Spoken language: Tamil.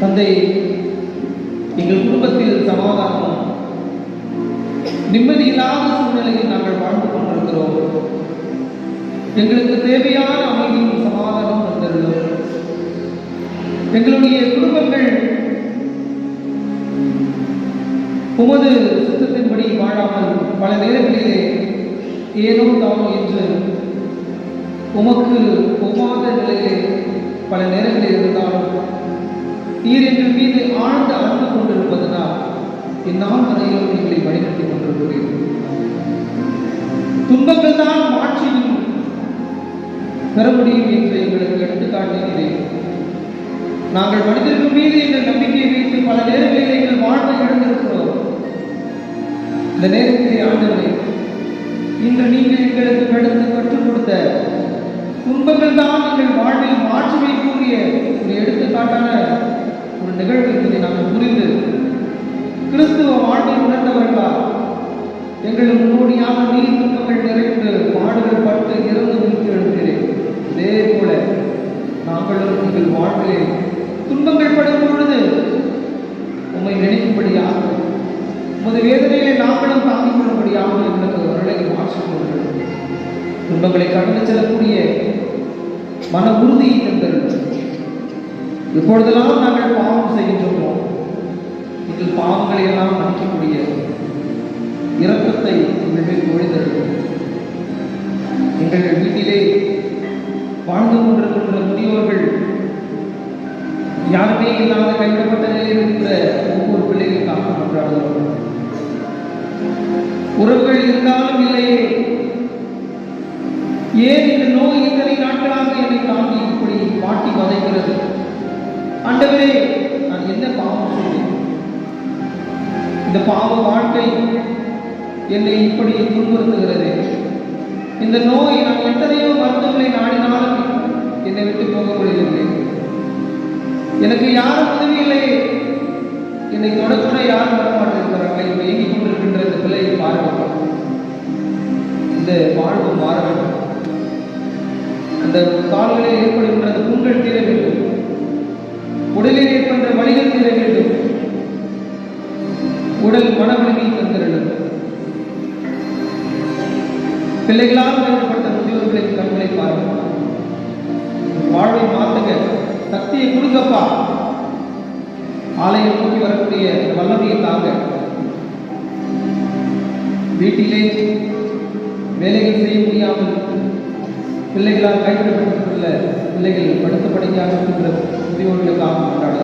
தந்தை, எங்கள் குடும்பத்தில் சமாதானம் நிம்மதி இல்லாத சூழ்நிலையில் நாங்கள் வாழ்ந்து கொண்டிருக்கிறோம். எங்களுக்கு தேவையான அமைதியும் சமாதானம் தந்துள்ளோம். எங்களுடைய குடும்பங்கள் உமது சித்தத்தின்படி வாழாமல் பல நேரங்களிலே ஏனோ தானோ என்று உமக்கு ஒவ்வாத நிலையிலே பல நேரங்களில் இருந்தாலும் நீர் எங்கள் மீது ஆழ்ந்த அன்பு கொண்டிருப்பதனால் என்னால் வரையிலும் எங்களை வழிநடத்தி கொண்டிருக்கிறேன். துன்பங்கள் தான் மாற்றியும் பெற முடியும் என்று எங்களுக்கு எடுத்துக்காட்டுகிறேன். நாங்கள் மனிதர்கள் மீது எங்கள் நம்பிக்கை வைத்து பல நேரங்களில் எங்கள் வாழ்வை இழந்திருக்கிறோம். இந்த நேரத்திலே ஆண்டவரே, இன்று நீங்கள் எங்களுக்கு கற்றுக் கொடுத்த துன்பங்கள் தான் எங்கள் வாழ்வில் மாற்றுமை கூறிய ஒரு எடுத்துக்காட்டான ஒரு நிகழ்வு என்பதை நாங்கள் புரிந்து கிறிஸ்துவ வாழ்வை உணர்ந்தவர்களா எங்களுக்கு முன்னோடியாக நீர் துன்பங்கள் நிறைந்து பாடுகள் பட்டு இறந்து முடித்து எழுகிறேன். இதே போல நாங்களும் எங்கள் வாழ்விலே துன்பங்கள் படும் பொழுது உம்மை நினைக்கும்படியாக உமது வேதனைகளை நாங்களும் தாங்கிக் கொள்ளும்படியாக எங்களுக்கு அவர்களை மாற்றிக்கொள்கிறோம். துன்பங்களை கடந்து செல்லக்கூடிய மன உறுதியை தந்தது. இப்பொழுதெல்லாம் நாங்கள் பாவம் செய்கின்றோம், எங்கள் பாவங்களை எல்லாம் மன்னிக்கக்கூடிய இரக்கத்தை எங்கள் மேல் பொழிந்தருளும். எங்கள் வீட்டிலே வாழ்ந்து கொண்டிருக்கின்ற முதியோர்கள், யாருமே இல்லாத கைவிடப்பட்ட நிலையில் இருக்கிற ஒவ்வொரு பிள்ளைகளுக்காக கொண்டாடுகிறோம். உறவுகள் இருந்தாலும் இல்லையே, ஏன் இந்த நோய் இத்தனை நாட்களாக என்னை தாண்டி இப்படி மாட்டி வதைக்கிறது? ஆண்டவரே, நான் என்ன பாவம் செய்தேன்? இந்த பாவ வாழ்க்கை என்னை இப்படி துன்புறுத்துகிறது. இந்த நோய் நான் எத்தனையோ மருத்துவங்களை நாடினாலும் என்னை விட்டு போக முடியவில்லை. எனக்கு யாரும் உதவி இல்லையே, என்னை தொடக்கூட யாரும் வர மாட்டிருக்கிறார்கள். இப்ப இயங்கிக் கொண்டிருக்கின்ற இந்த பிள்ளையை பாருங்கள். இந்த வாழ்வு மாற வேண்டும். அந்த கால்களில் ஏற்படுகின்ற புண்கள் தீர வேண்டும். உடலில் ஏற்படுகின்ற வலிகள் தீர வேண்டும். உடல் மனவலிமை தந்திரணும். பிள்ளைகளால் ஏற்பட்ட முதியோர்களின் கண்களை பாருங்கள். வாழ்வை மாற்றுங்க, சக்தியை கொடுக்கப்பா. ஆலயம் நோக்கி வரக்கூடிய வல்லமையை தாங்க. வீட்டிலே வேலைகள் செய்ய முடியாமல் பிள்ளைகளால் கைவிடப்பட்டுள்ள பிள்ளைகள் படுத்த படைக்காக இருக்கின்ற முதியோர்களுக்காக கொண்டாட